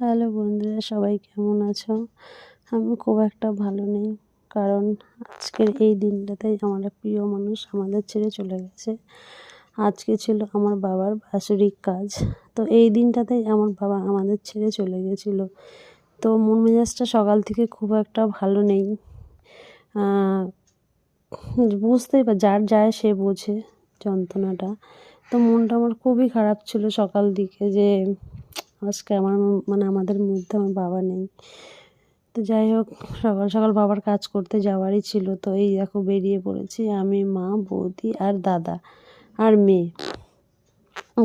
Hello বন্ধুরা, সবাই কেমন আছো? আমি খুব একটা ভালো নেই, কারণ আজকের এই দিনটাতে আমার এক প্রিয় মানুষ আমাদের ছেড়ে চলে গেছে। আজকে ছিল আমার বাবার বাৎসরিক কাজ, তো এই দিনটাতেই আমার বাবা আমাদের ছেড়ে চলে গেছিলো। তো মন মেজাজটা সকাল থেকে খুব একটা ভালো নেই। বুঝতেই যার যায় সে বোঝে যন্ত্রণাটা। তো মনটা আমার খুবই খারাপ ছিল সকাল দিকে, যে আজকে আমাদের মধ্যে আমার বাবা নেই। তো যাই হোক, সকাল সকাল বাবার কাজ করতে যাওয়ারই ছিল। তো এই দেখো বেরিয়ে পড়েছি আমি, মা, বৌদি আর দাদা আর মেয়ে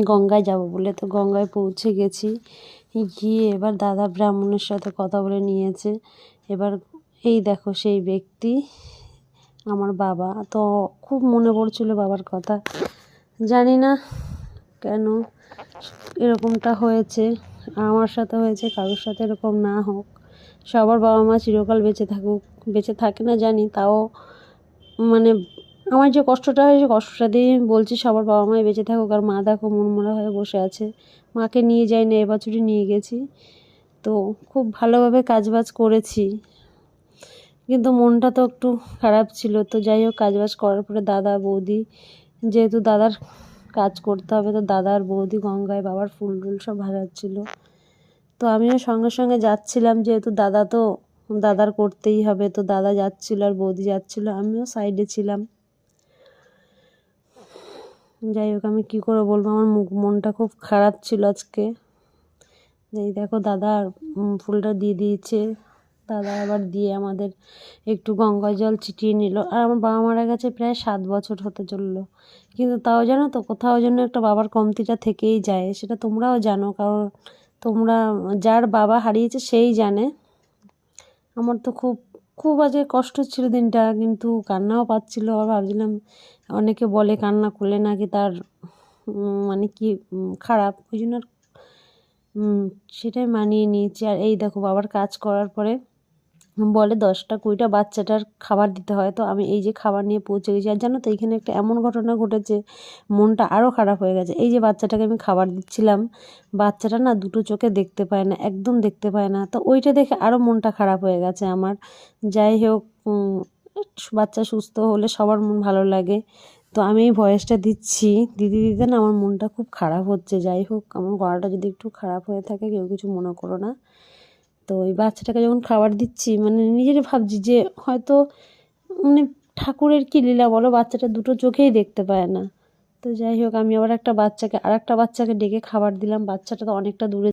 গঙ্গায় যাব বলে। তো গঙ্গায় পৌঁছে গেছি, গিয়ে এবার দাদা ব্রাহ্মণের সাথে কথা বলে নিয়েছে। এবার এই দেখো সেই ব্যক্তি আমার বাবা। তো খুব মনে পড়ছিল বাবার কথা। জানি না কেন এরকমটা হয়েছে, আমার সাথে হয়েছে, কারোর সাথে এরকম না হোক। সবার বাবা মা চিরকাল বেঁচে থাকুক, বেঁচে থাকে না জানি, তাও মানে আমার যে কষ্টটা হয় সে কষ্টটা দিয়েই বলছি সবার বাবা মাই বেঁচে থাকুক। আর মা দেখো মনমরা হয়ে বসে আছে, মাকে নিয়ে যাইনি, এবছরই নিয়ে গেছি। তো খুব ভালোভাবে কাজবাজ করেছি, কিন্তু মনটা তো একটু খারাপ ছিল। তো যাই হোক, কাজবাজ করার পরে দাদা বৌদি, যেহেতু দাদার কাজ করতে হবে, তো দাদা আর বৌদি গঙ্গায় বাবার ফুল টুল সব ভাসাচ্ছিল। তো আমিও সঙ্গে সঙ্গে যাচ্ছিলাম, যেহেতু দাদার করতেই হবে। তো দাদা যাচ্ছিল আর বৌদি যাচ্ছিল, আমিও সাইডে ছিলাম। যাই হোক, আমি কী করে বলবো, আমার মনটা খুব খারাপ ছিল আজকে। এই দেখো দাদা ফুলটা দিয়ে দিয়েছে, দাদা আবার দিয়ে আমাদের একটু গঙ্গা জল ছিটিয়ে নিল। আর আমার বাবা মারা গেছে প্রায় 7 বছর হতে চললো, কিন্তু তাও জানো তো কোথাও যেন একটা বাবার কমতিটা থেকেই যায়। সেটা তোমরাও জানো, কারণ তোমরা, যার বাবা হারিয়েছে সেই জানে। আমার তো খুব খুব আজকে কষ্ট ছিল দিনটা, কিন্তু কান্নাও পাচ্ছিল। আবার ভাবছিলাম, অনেকে বলে কান্না করলে নাকি তার মানে কি খারাপ, ওই জন্য সেটাই মানিয়ে নিয়েছি। আর এই দেখো বাবার কাজ করার পরে বলে 10টা-20টা বাচ্চাটার খাবার দিতে হয়। তো আমি এই যে খাবার নিয়ে পৌঁছে গেছি, আর জানো তো এখানে একটা এমন ঘটনা ঘটেছে, মনটা আরও খারাপ হয়ে গেছে। এই যে বাচ্চাটাকে আমি খাবার দিচ্ছিলাম, বাচ্চাটা না দুটো চোখে দেখতে পায় না, একদম দেখতে পায় না। তো ওইটা দেখে আরও মনটা খারাপ হয়ে গেছে আমার। যাই হোক, বাচ্চা সুস্থ হলে সবার মন ভালো লাগে। তো আমি এই ভয়েসটা দিচ্ছি, দিতে দিতে না আমার মনটা খুব খারাপ হচ্ছে। যাই হোক, আমার গলাটা যদি একটু খারাপ হয়ে থাকে কেউ কিছু মনে করো না। তো ওই বাচ্চাটাকে যখন খাবার দিচ্ছি, মানে নিজেরই ভাবছি যে হয়তো মানে ঠাকুরের কী লীলা বলো, বাচ্চাটা দুটো চোখেই দেখতে পায় না। তো যাই হোক, আমি আবার আরেকটা বাচ্চাকে ডেকে খাবার দিলাম। বাচ্চাটা তো অনেকটা দূরে